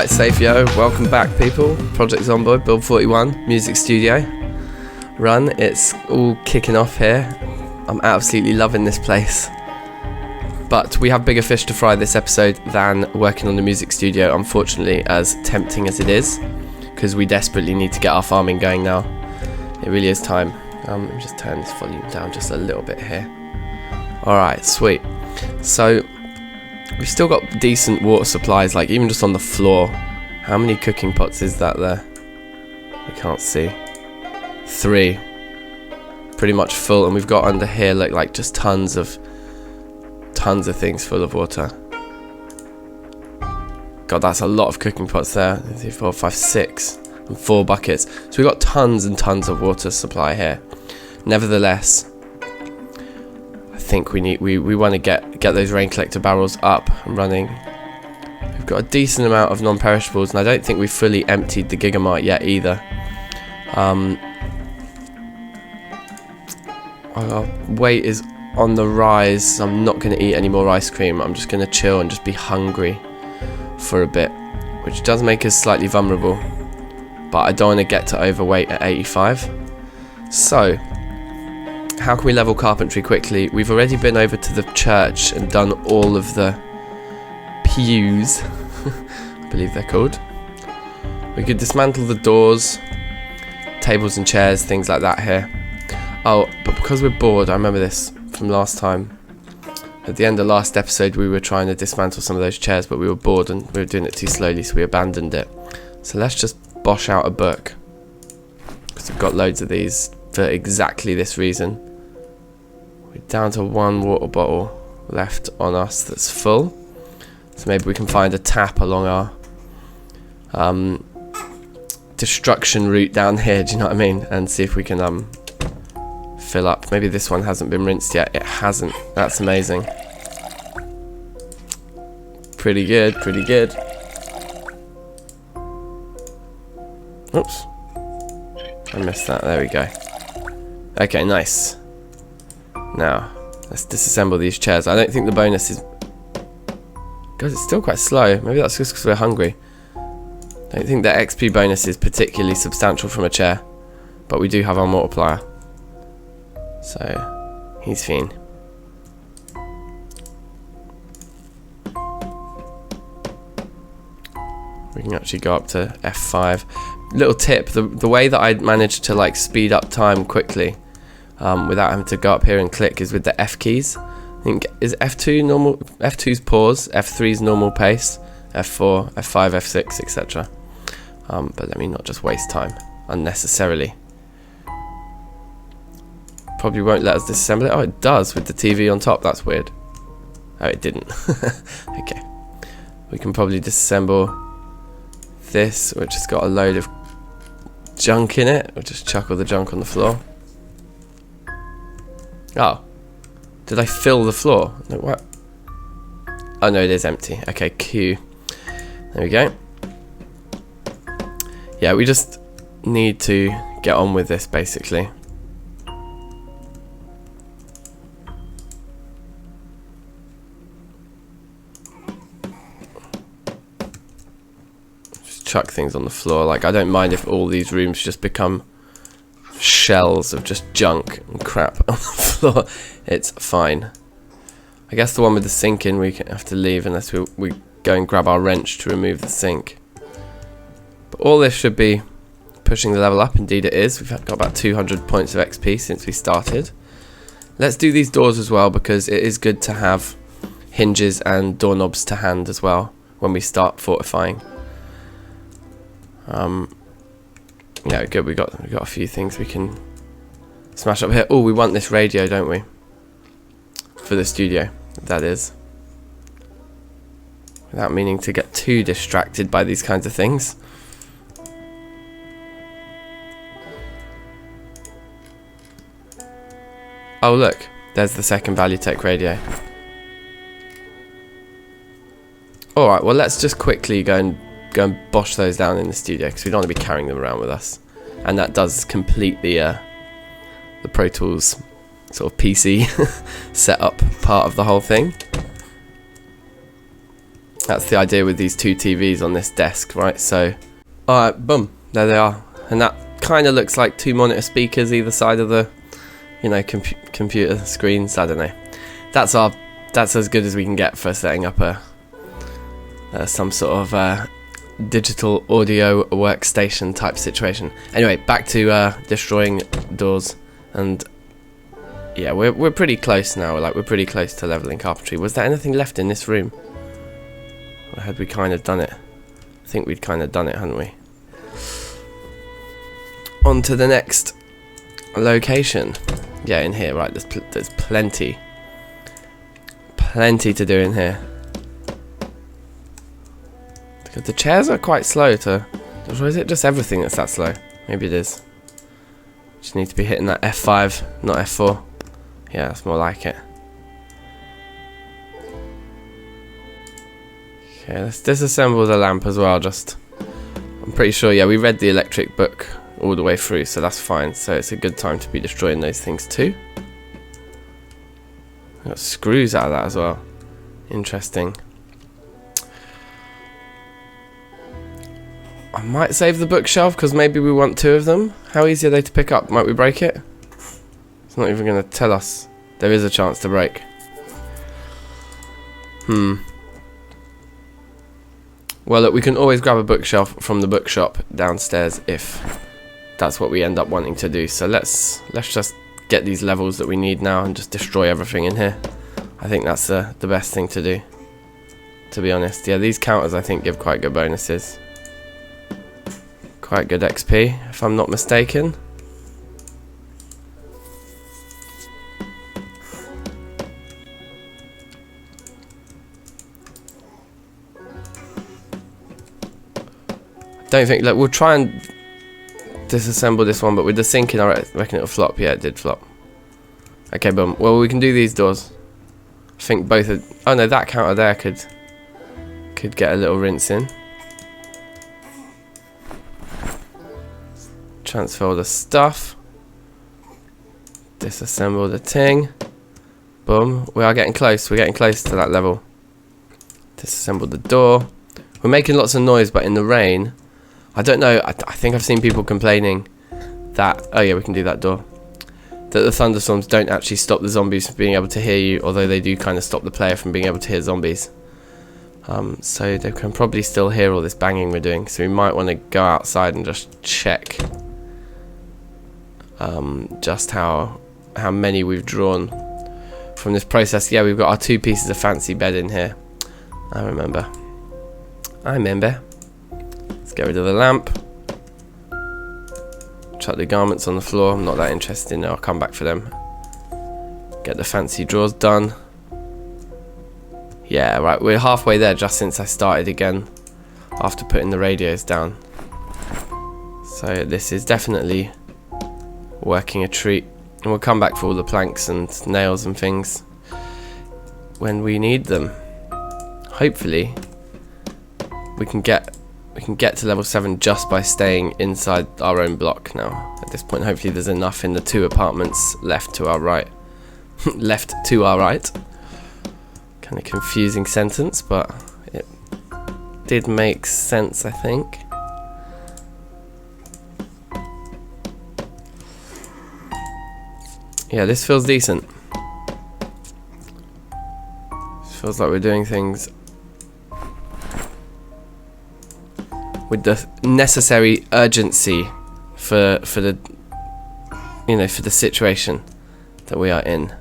Alright, Safio, welcome back people. Project Zomboid Build 41, music studio. Run, it's all kicking off here. I'm absolutely loving this place. But we have bigger fish to fry this episode than working on the music studio, unfortunately, as tempting as it is. Because we desperately need to get our farming going now. It really is time. Let me just turn this volume down just a little bit here. Alright, sweet. So, we've still got decent water supplies, like even just on the floor. How many cooking pots is that there? I can't see. 3. Pretty much full, and we've got under here like just tons of things full of water. God, that's a lot of cooking pots there. 3, 4, 5, 6, and 4 buckets. So we've got tons and tons of water supply here. Nevertheless, I think we want to get those rain collector barrels up and running. We've got a decent amount of non-perishables, and I don't think we've fully emptied the Gigamart yet either. Our weight is on the rise, so I'm not going to eat any more ice cream. I'm just going to chill and just be hungry for a bit, which does make us slightly vulnerable, but I don't want to get to overweight at 85. So, how can we level carpentry quickly? We've already been over to the church and done all of the pews, I believe they're called. We could dismantle the doors, tables and chairs, things like that here. Oh, but because we're bored, I remember this from last time. At the end of last episode, we were trying to dismantle some of those chairs, but we were bored and we were doing it too slowly, so we abandoned it. So let's just bosh out a book, because we've got loads of these for exactly this reason. We're down to 1 water bottle left on us that's full, so maybe we can find a tap along our destruction route down here, do you know what I mean, and see if we can fill up. Maybe this one hasn't been rinsed yet. It hasn't. That's amazing. Pretty good, pretty good. Oops, I missed that. There we go. Okay, nice. Now let's disassemble these chairs. I don't think the bonus is... God, it's still quite slow. Maybe that's just because we're hungry. I don't think the XP bonus is particularly substantial from a chair, but we do have our multiplier, so he's fine. We can actually go up to F5. Little tip, the way that I managed to like speed up time quickly without having to go up here and click is with the F keys. I think is F2 normal, F2's pause, F3's normal pace, F4, F5, F6, etc. But let me not just waste time unnecessarily. Probably won't let us disassemble it. Oh, it does with the TV on top. That's weird. Oh, it didn't. Okay. We can probably disassemble this, which has got a load of junk in it. We'll just chuck all the junk on the floor. Oh. Did I fill the floor? No, what? Oh, no, it is empty. Okay, Q. There we go. Yeah, we just need to get on with this, basically. Chuck things on the floor. Like, I don't mind if all these rooms just become shells of just junk and crap on the floor. It's fine. I guess the one with the sink in we have to leave unless we go and grab our wrench to remove the sink. But all this should be pushing the level up. Indeed it is. We've got about 200 points of XP since we started. Let's do these doors as well, because it is good to have hinges and doorknobs to hand as well when we start fortifying. Yeah, good. We got a few things we can smash up here. Oh, we want this radio, don't we? For the studio, that is. Without meaning to get too distracted by these kinds of things. Oh look, there's the second Valuetech radio. Alright, well let's just quickly go and bosh those down in the studio, because we don't want to be carrying them around with us. And that does complete the Pro Tools sort of PC setup part of the whole thing. That's the idea with these two TVs on this desk, right? So, alright, boom, there they are. And that kind of looks like two monitor speakers either side of the, you know, computer screens. I don't know. That's as good as we can get for setting up some sort of digital audio workstation type situation. Anyway, back to destroying doors, and yeah, we're pretty close now. Like, we're pretty close to leveling carpentry. Was there anything left in this room? Or had we kind of done it? I think we'd kind of done it, hadn't we? On to the next location. Yeah, in here, right? There's plenty to do in here. Because the chairs are quite slow to... Or is it just everything that's that slow? Maybe it is. Just need to be hitting that F5, not F4. Yeah, that's more like it. Okay, let's disassemble the lamp as well, just... I'm pretty sure, yeah, we read the electric book all the way through, so that's fine. So it's a good time to be destroying those things too. Got screws out of that as well. Interesting. I might save the bookshelf because maybe we want two of them. How easy are they to pick up? Might we break it? It's not even going to tell us. There is a chance to break. Well, look, we can always grab a bookshelf from the bookshop downstairs if that's what we end up wanting to do. So let's just get these levels that we need now and just destroy everything in here. I think that's the best thing to do, to be honest. Yeah, these counters I think give quite good bonuses. Quite good XP, if I'm not mistaken. Don't think, look, we'll try and disassemble this one, but with the sinking I reckon it'll flop. Yeah, it did flop. Okay, boom. Well, we can do these doors. I think both of... Oh no, that counter there could get a little rinse in. Transfer all the stuff. Disassemble the ting. Boom. We are getting close. We're getting close to that level. Disassemble the door. We're making lots of noise, but in the rain... I don't know, I think I've seen people complaining that... Oh yeah, we can do that door. That the thunderstorms don't actually stop the zombies from being able to hear you, although they do kind of stop the player from being able to hear zombies. So they can probably still hear all this banging we're doing, so we might want to go outside and just check just how many we've drawn from this process. Yeah, we've got our 2 pieces of fancy bed in here. I remember. Let's get rid of the lamp. Chuck the garments on the floor. I'm not that interested in it. I'll come back for them. Get the fancy drawers done. Yeah, right. We're halfway there just since I started again after putting the radios down. So this is definitely working a treat. And we'll come back for all the planks and nails and things when we need them. Hopefully we can get to level 7 just by staying inside our own block now. At this point, hopefully there's enough in the 2 apartments left to our right. Left to our right. Kind of confusing sentence, but it did make sense, I think. Yeah, this feels decent. This feels like we're doing things with the necessary urgency for the, you know, for the situation that we are in.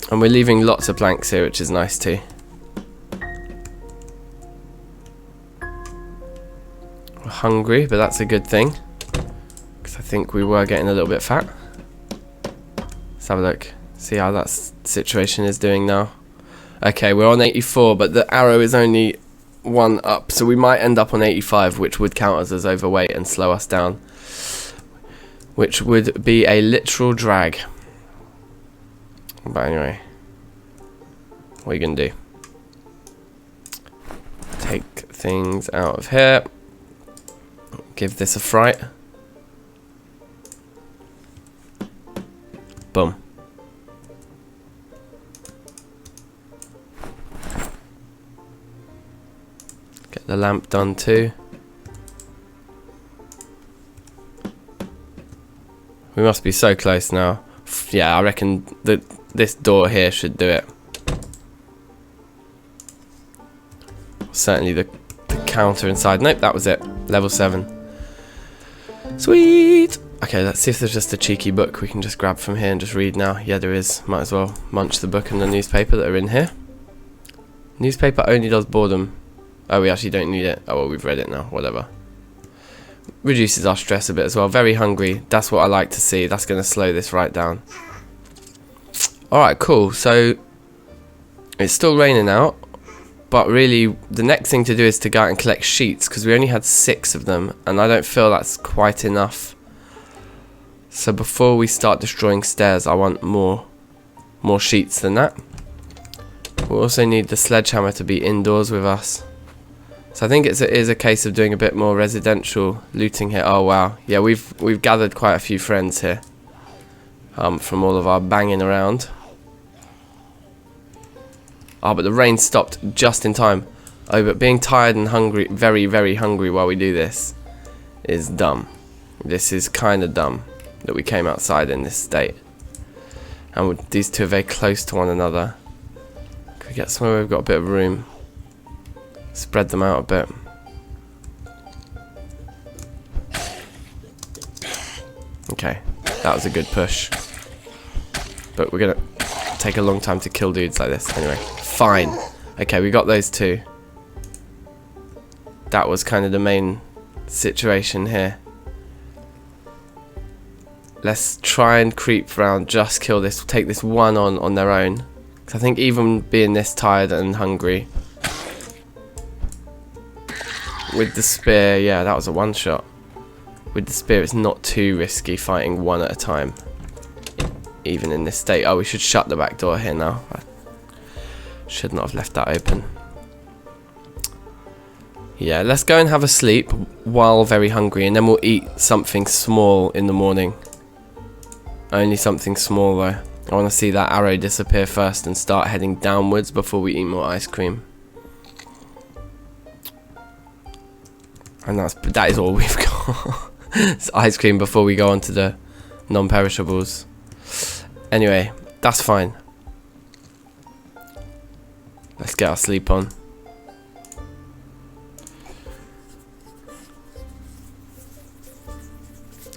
And we're leaving lots of blanks here, which is nice too. We're hungry, but that's a good thing, because I think we were getting a little bit fat. Let's have a look, see how that situation is doing now. Okay, we're on 84, but the arrow is only 1 up, so we might end up on 85, which would count us as overweight and slow us down, which would be a literal drag. But anyway, what are you going to do? Take things out of here. Give this a fright. Boom. the lamp done too. We must be so close now. Yeah, I reckon that this door here should do it. Certainly the counter inside. Nope, that was it. Level 7. Sweet! Okay, let's see if there's just a cheeky book we can just grab from here and just read now. Yeah, there is. Might as well munch the book and the newspaper that are in here. Newspaper only does boredom. Oh, we actually don't need it. Oh, well, we've read it now. Whatever. Reduces our stress a bit as well. Very hungry. That's what I like to see. That's going to slow this right down. Alright, cool. So, it's still raining out. But really, the next thing to do is to go out and collect sheets, because we only had 6 of them, and I don't feel that's quite enough. So before we start destroying stairs, I want more sheets than that. We also need the sledgehammer to be indoors with us. So I think it is a case of doing a bit more residential looting here. Oh wow, yeah, we've gathered quite a few friends here from all of our banging around. Oh, but the rain stopped just in time. Oh, but being tired and hungry, very, very hungry while we do this is dumb. This is kind of dumb that we came outside in this state. And these two are very close to one another. Can we get somewhere where we've got a bit of room? Spread them out a bit. Okay, that was a good push. But we're going to take a long time to kill dudes like this. Anyway. Fine. Okay, we got those two. That was kind of the main situation here. Let's try and creep around, just kill this, take this one on their own. 'Cause I think even being this tired and hungry, with the spear, yeah, that was a one shot. With the spear, it's not too risky fighting one at a time, even in this state. Oh, we should shut the back door here now. Should not have left that open. Yeah, let's go and have a sleep while very hungry, and then we'll eat something small in the morning. Only something small though. I want to see that arrow disappear first and start heading downwards before we eat more ice cream. And that is all we've got. It's ice cream before we go on to the non-perishables. Anyway, that's fine. Let's get our sleep on.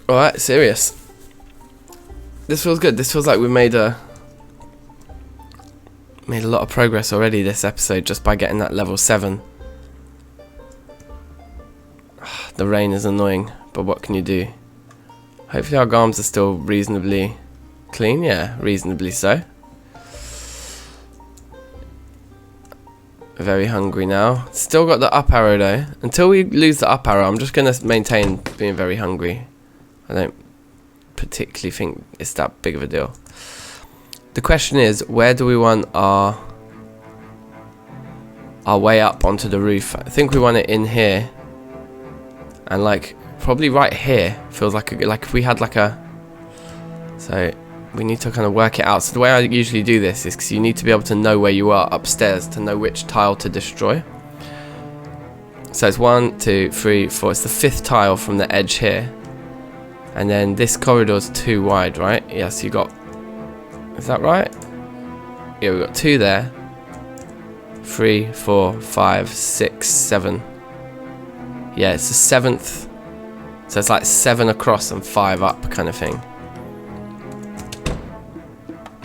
Alright, serious. This feels good. This feels like we made a lot of progress already this episode just by getting that level 7. The rain is annoying, but what can you do? Hopefully our garms are still reasonably clean. Yeah, reasonably so. Very hungry now. Still got the up arrow though. Until we lose the up arrow, I'm just going to maintain being very hungry. I don't particularly think it's that big of a deal. The question is, where do we want our way up onto the roof? I think we want it in here. And like, probably right here feels like if we had like a... So... we need to kind of work it out. So the way I usually do this is because you need to be able to know where you are upstairs to know which tile to destroy. So it's 1, 2, 3, 4. It's the 5th tile from the edge here. And then this corridor's too wide, right? Yes, you got... Is that right? Yeah, we've got 2 there. 3, 4, 5, 6, 7. Yeah, it's the 7th. So it's like 7 across and 5 up kind of thing.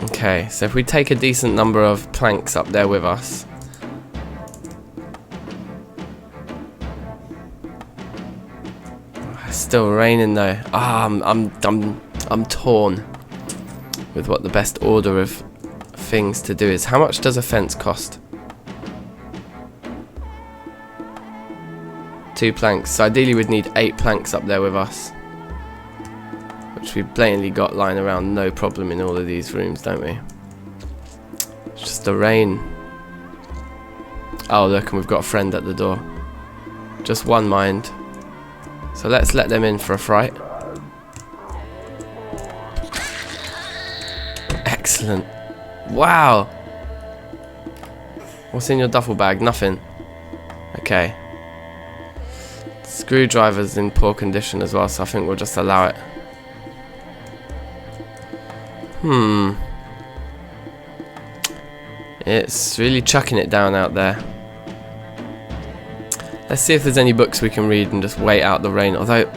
Okay, so if we take a decent number of planks up there with us. It's still raining though. I'm torn with what the best order of things to do is. How much does a fence cost? 2 planks. So ideally we'd need 8 planks up there with us. Which we've blatantly got lying around, no problem in all of these rooms, don't we? It's just the rain. Oh look, and we've got a friend at the door. Just one mind. So let's let them in for a fright. Excellent. Wow. What's in your duffel bag? Nothing. Okay. screwdriver's in poor condition as well, so I think we'll just allow it. It's really chucking it down out there. Let's see if there's any books we can read and just wait out the rain. Although,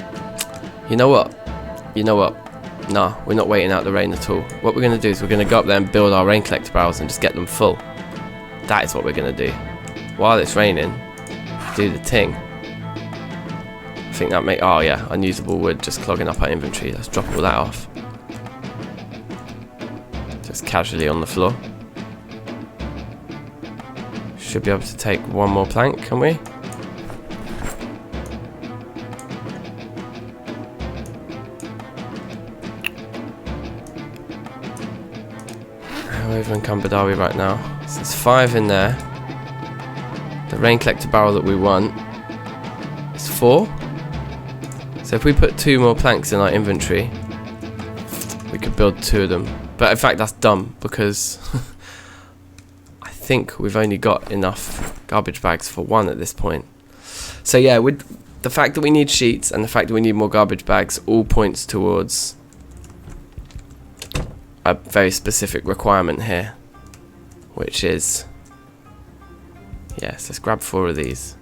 you know what? Nah, we're not waiting out the rain at all. What we're going to do is we're going to go up there and build our rain collector barrels and just get them full. That is what we're going to do. While it's raining, do the ting. I think that oh yeah, unusable wood just clogging up our inventory. Let's drop all that off. Just casually on the floor. Should be able to take one more plank, can we? How over encumbered are we right now? So there's 5 in there. The rain collector barrel that we want is 4. So if we put 2 more planks in our inventory, we could build 2 of them. But in fact that's dumb, because I think we've only got enough garbage bags for 1 at this point. So yeah, with the fact that we need sheets and the fact that we need more garbage bags all points towards a very specific requirement here, which is, yes, let's grab 4 of these.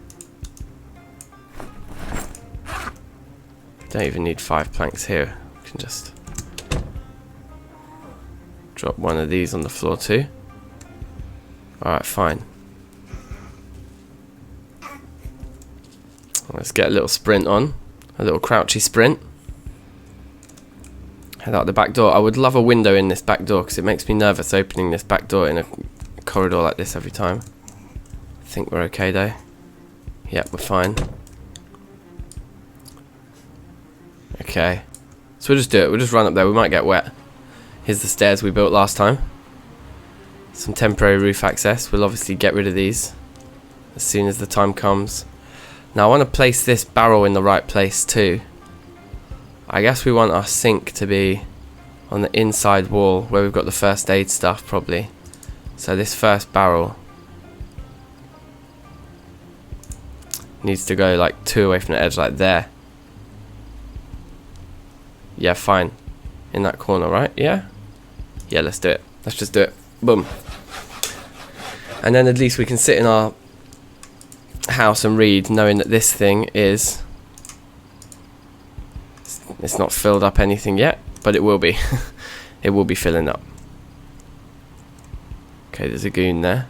Don't even need 5 planks here. We can just drop 1 of these on the floor too. Alright, fine. Let's get a little sprint on. A little crouchy sprint. Head out the back door. I would love a window in this back door because it makes me nervous opening this back door in a corridor like this every time. I think we're okay though. Yep, we're fine. Okay. So we'll just do it. We'll just run up there. We might get wet. Here's the stairs we built last time. Some temporary roof access. We'll obviously get rid of these as soon as the time comes. Now I want to place this barrel in the right place too. I guess we want our sink to be on the inside wall where we've got the first aid stuff probably. So this first barrel needs to go like 2 away from the edge, like there. Yeah, fine. In that corner, right? Yeah? Yeah, let's do it. Let's just do it. Boom. And then at least we can sit in our house and read, knowing that this thing is... It's not filled up anything yet, but it will be. It will be filling up. Okay, there's a goon there.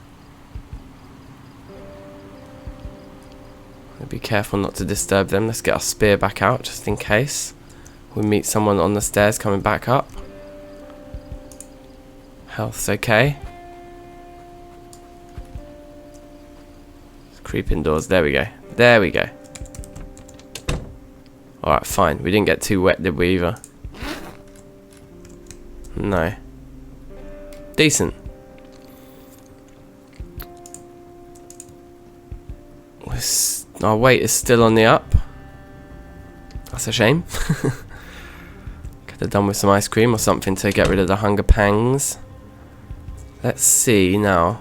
Be careful not to disturb them. Let's get our spear back out just in case we meet someone on the stairs coming back up. Health's okay. Creeping doors. There we go. There we go. Alright, fine. We didn't get too wet, did we, either? No. Decent. Our weight is still on the up. That's a shame. Could have done with some ice cream or something to get rid of the hunger pangs. Let's see now.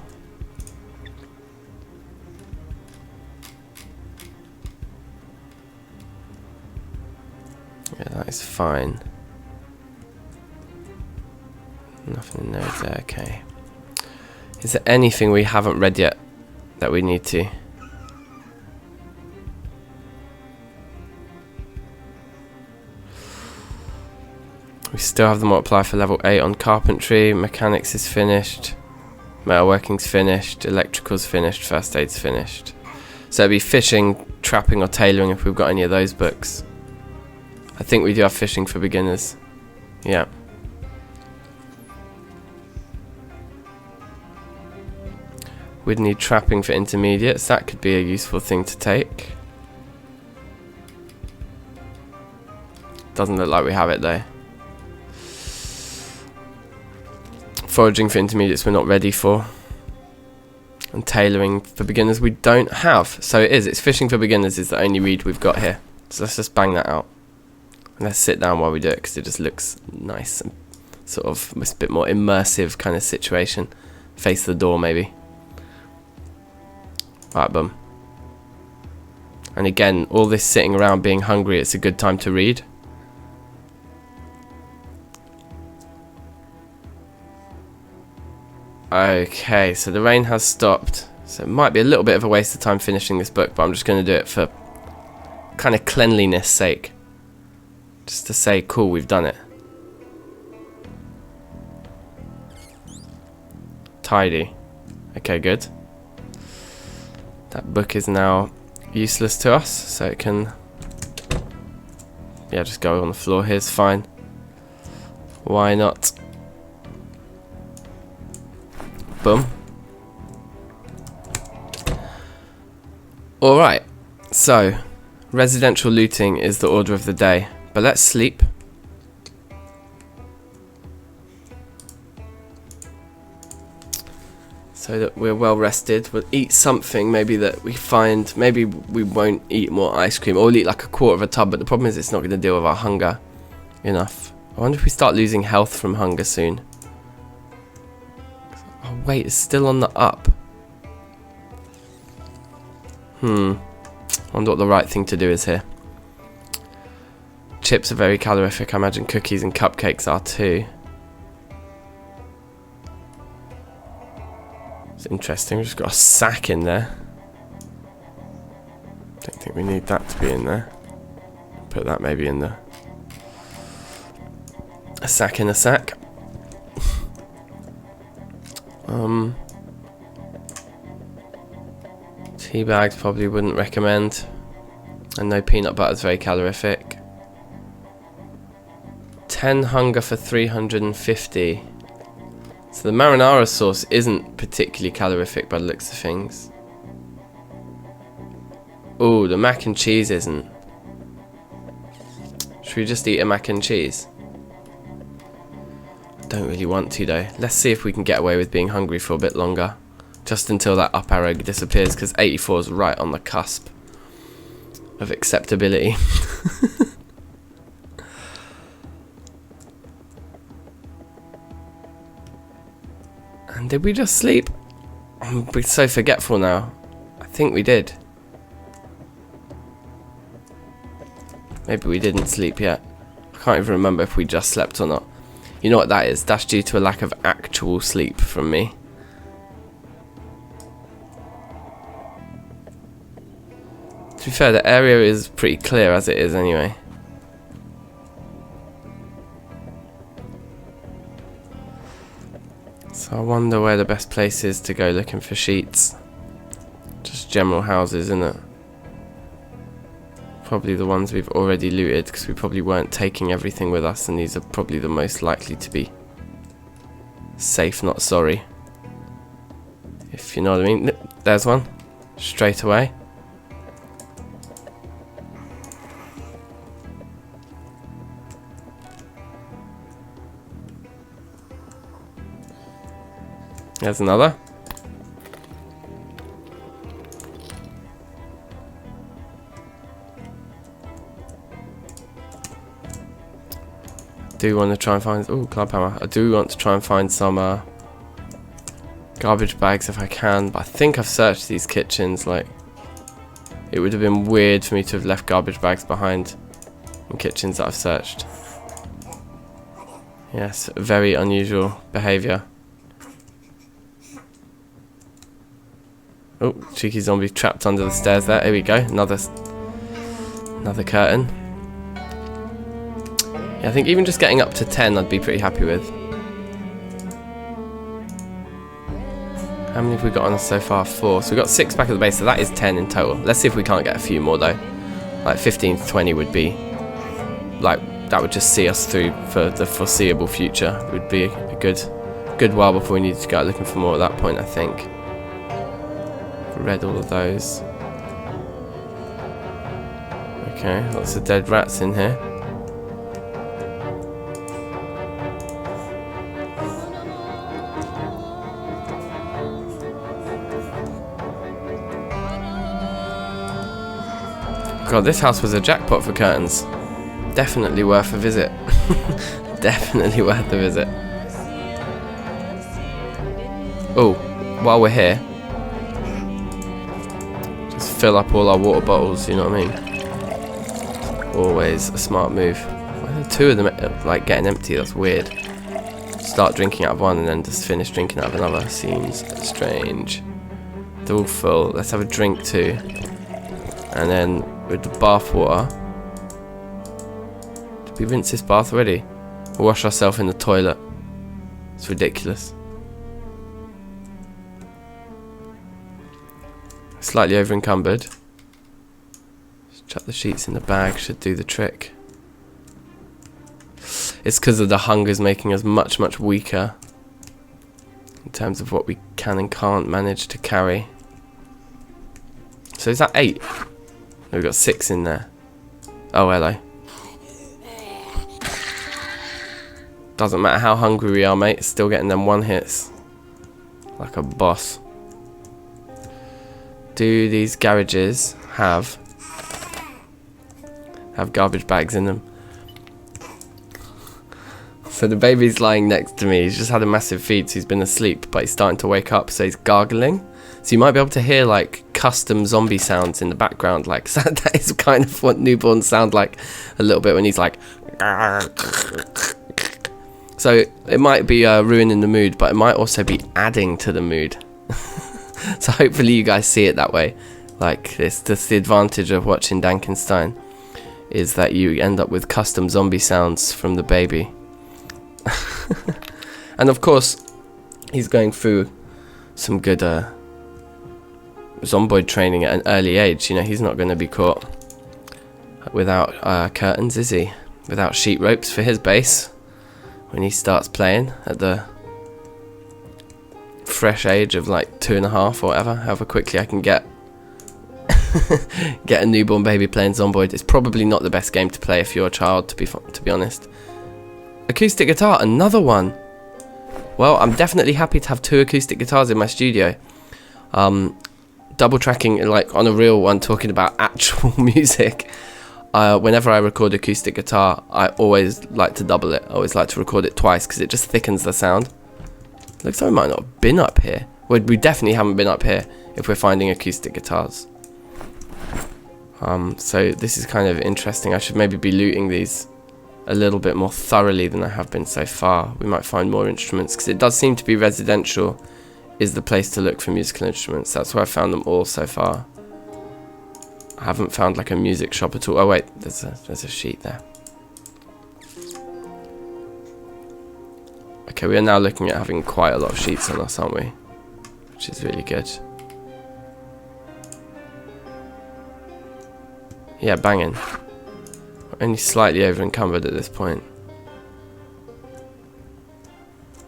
Yeah, that is fine. Nothing in there, is there? Okay. Is there anything we haven't read yet that we need to? We still have the multiplier for level 8 on carpentry. Mechanics is finished. Metalworking's finished. Electrical's finished. First aid's finished. So it'd be fishing, trapping, or tailoring if we've got any of those books. I think we do have fishing for beginners. Yeah. We'd need trapping for intermediates. That could be a useful thing to take. Doesn't look like we have it though. Foraging for intermediates we're not ready for. And tailoring for beginners we don't have. So it's fishing for beginners is the only read we've got here. So let's just bang that out. And let's sit down while we do it because it just looks nice and sort of a bit more immersive kind of situation. Face the door maybe. Alright, boom. And again, all this sitting around being hungry, it's a good time to read. Okay, so the rain has stopped. So it might be a little bit of a waste of time finishing this book, but I'm just going to do it for kind of cleanliness sake. Just to say, cool, we've done it. Tidy. Okay, good. That book is now useless to us, so it can, yeah, just go on the floor. Here's fine. Why not? Boom. Alright, so residential looting is the order of the day, but let's sleep. So that we're well rested. We'll eat something maybe that we find. Maybe we won't eat more ice cream, or we'll eat like a quarter of a tub, but the problem is it's not going to deal with our hunger enough. I wonder if we start losing health from hunger soon. Oh wait, it's still on the up. I wonder what the right thing to do is here. Chips are very calorific. I imagine cookies and cupcakes are too. It's interesting. We've just got a sack in there. Don't think we need that to be in there. Put that maybe in there. A sack in a sack. Tea bags probably wouldn't recommend. And no peanut butter is very calorific. 10 hunger for 350. So the marinara sauce isn't particularly calorific by the looks of things. Oh, the mac and cheese isn't. Should we just eat a mac and cheese? I don't really want to though. Let's see if we can get away with being hungry for a bit longer. Just until that up arrow disappears, because 84 is right on the cusp of acceptability. And did we just sleep? We're so forgetful now. I think we did. Maybe we didn't sleep yet. I can't even remember if we just slept or not. You know what that is? That's due to a lack of actual sleep from me. To be fair, the area is pretty clear as it is anyway. So I wonder where the best place is to go looking for sheets. Just general houses, isn't it? Probably the ones we've already looted, because we probably weren't taking everything with us, and these are probably the most likely to be safe, not sorry. If you know what I mean. There's one. Straight away. There's another. Do want to try and find... Oh, club hammer. I do want to try and find some garbage bags if I can, but I think I've searched these kitchens. Like, it would have been weird for me to have left garbage bags behind in kitchens that I've searched. Yes, very unusual behaviour. Oh, cheeky zombie trapped under the stairs there. Here we go. Another curtain. Yeah, I think even just getting up to 10 I'd be pretty happy with. How many have we got on us so far? 4. So we've got 6 back at the base, so that is 10 in total. Let's see if we can't get a few more though. Like 15 to 20 would be... like, that would just see us through for the foreseeable future. It would be a good while before we needed to go out looking for more at that point, I think. Read all of those. Okay, lots of dead rats in here. God, this house was a jackpot for curtains. Definitely worth a visit. Definitely worth a visit. Oh, while we're here, fill up all our water bottles, you know what I mean? Always a smart move. Why are two of them like getting empty? That's weird. Start drinking out of one and then just finish drinking out of another. Seems strange. They're all full. Let's have a drink too. And then with the bath water. Did we rinse this bath already? We'll wash ourselves in the toilet. It's ridiculous. Slightly over encumbered. Just chuck the sheets in the bag, should do the trick. It's because of the hunger's making us much weaker in terms of what we can and can't manage to carry. So is that 8? No, we've got 6 in there. Oh, hello. Doesn't matter how hungry we are, mate. Still getting them 1 hits. Like a boss. Do these garages have garbage bags in them? So the baby's lying next to me. He's just had a massive feed, so he's been asleep, but he's starting to wake up, so he's gargling. So you might be able to hear like custom zombie sounds in the background. Like that is kind of what newborns sound like a little bit when he's like. So it might be ruining the mood, but it might also be adding to the mood. So hopefully you guys see it that way. Like this, that's the advantage of watching DankNStein, is that you end up with custom zombie sounds from the baby. And of course, he's going through some good Zomboid training at an early age. You know, he's not going to be caught without curtains, is he? Without sheet ropes for his base when he starts playing at the fresh age of like 2.5 or whatever. However quickly I can get a newborn baby playing Zomboid. It's probably not the best game to play if you're a child, to be honest. Acoustic guitar, another one. Well, I'm definitely happy to have 2 acoustic guitars in my studio. Double tracking, like on a real one, talking about actual music. Whenever I record acoustic guitar, I always like to double it. I always like to record it twice because it just thickens the sound. Looks like we might not have been up here. Well, we definitely haven't been up here if we're finding acoustic guitars. So this is kind of interesting. I should maybe be looting these a little bit more thoroughly than I have been so far. We might find more instruments because it does seem to be residential is the place to look for musical instruments. That's where I found them all so far. I haven't found like a music shop at all. Oh wait, there's a sheet there. Okay, we are now looking at having quite a lot of sheets on us, aren't we? Which is really good. Yeah, banging. We're only slightly over encumbered at this point.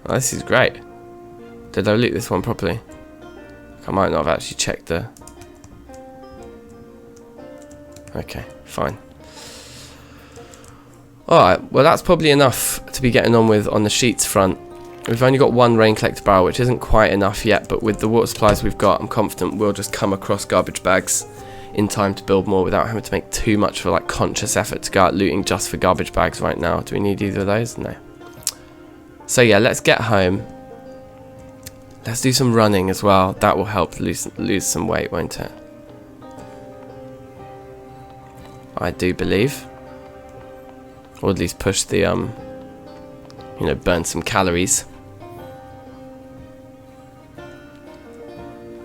Oh, this is great. Did I loot this one properly? I might not have actually checked the... Okay, fine. Alright, well that's probably enough to be getting on with on the sheets front. We've only got 1 rain collector barrel, which isn't quite enough yet, but with the water supplies we've got, I'm confident we'll just come across garbage bags in time to build more without having to make too much of a like conscious effort to go out looting just for garbage bags right now. Do we need either of those? No. So yeah, let's get home. Let's do some running as well. That will help lose some weight, won't it? I do believe. Or at least push the, you know, burn some calories.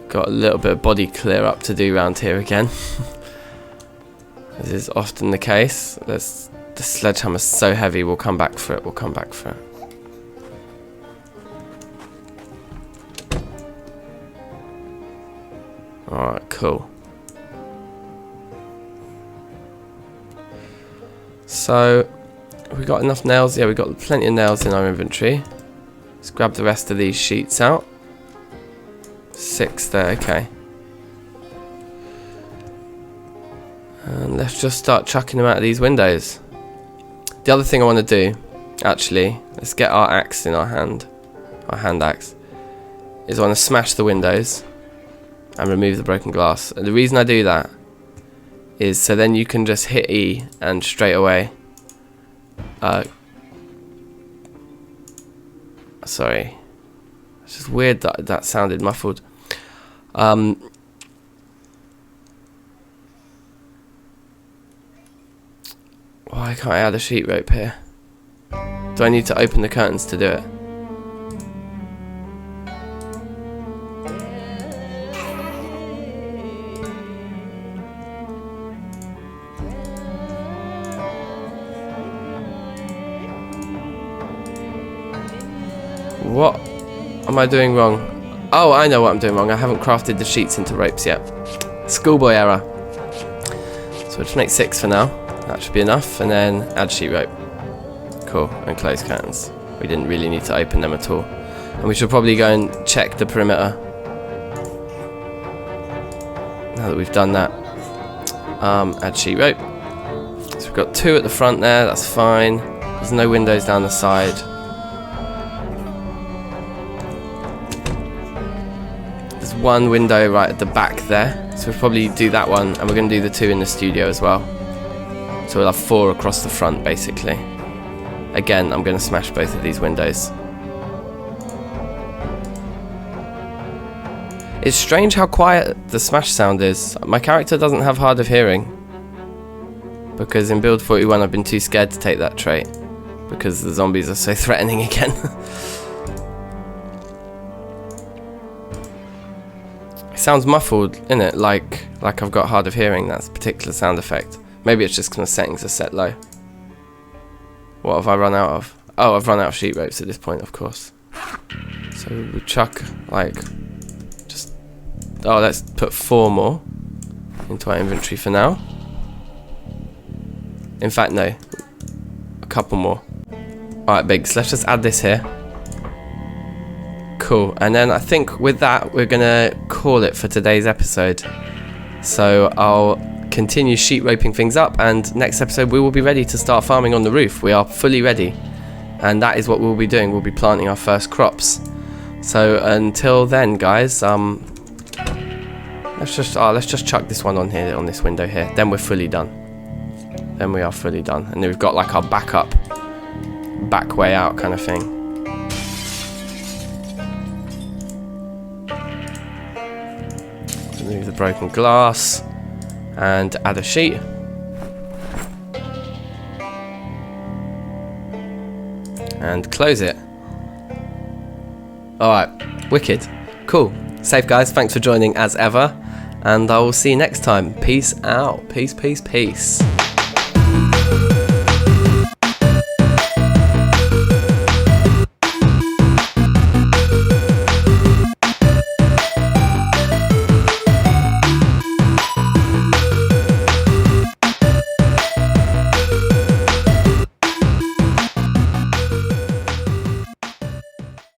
Got a little bit of body clear up to do around here again. As is often the case. The sledgehammer's so heavy, we'll come back for it, we'll come back for it. Alright, cool. So, have we got enough nails? Yeah, we've got plenty of nails in our inventory. Let's grab the rest of these sheets out. 6 there, okay. And let's just start chucking them out of these windows. The other thing I want to do, actually, let's get our axe in our hand axe, is I want to smash the windows and remove the broken glass. And the reason I do that is so then you can just hit E and straight away sorry, it's just weird that that sounded muffled. Why can't I add a sheet rope here? Do I need to open the curtains to do it? What am I doing wrong? Oh, I know what I'm doing wrong. I haven't crafted the sheets into ropes yet. Schoolboy error. So we'll just make 6 for now. That should be enough. And then add sheet rope. Cool. And close curtains. We didn't really need to open them at all. And we should probably go and check the perimeter. Now that we've done that. Add sheet rope. So we've got 2 at the front there. That's fine. There's no windows down the side. One window right at the back there, so we'll probably do that one, and we're going to do the 2 in the studio as well, so we'll have 4 across the front basically. Again, I'm going to smash both of these windows. It's strange how quiet the smash sound is. My character doesn't have hard of hearing, because in build 41 I've been too scared to take that trait because the zombies are so threatening again. It sounds muffled, innit? Like I've got hard of hearing. That's a particular sound effect. Maybe it's just because my settings are set low. What have I run out of? Oh, I've run out of sheet ropes at this point, of course. So we'll chuck, like, just... Oh, let's put 4 more into our inventory for now. In fact, no. A couple more. Alright, Biggs, let's just add this here. Cool, and then I think with that we're gonna call it for today's episode. So I'll continue sheet roping things up, and next episode we will be ready to start farming on the roof. We are fully ready, and that is what we'll be doing. We'll be planting our first crops. So until then, guys, let's just chuck this one on here, on this window here. Then we're fully done. Then we are fully done, and then we've got like our back way out kind of thing. Remove the broken glass and add a sheet. And close it. Alright, wicked. Cool. Safe, guys. Thanks for joining as ever. And I will see you next time. Peace out. Peace, peace, peace.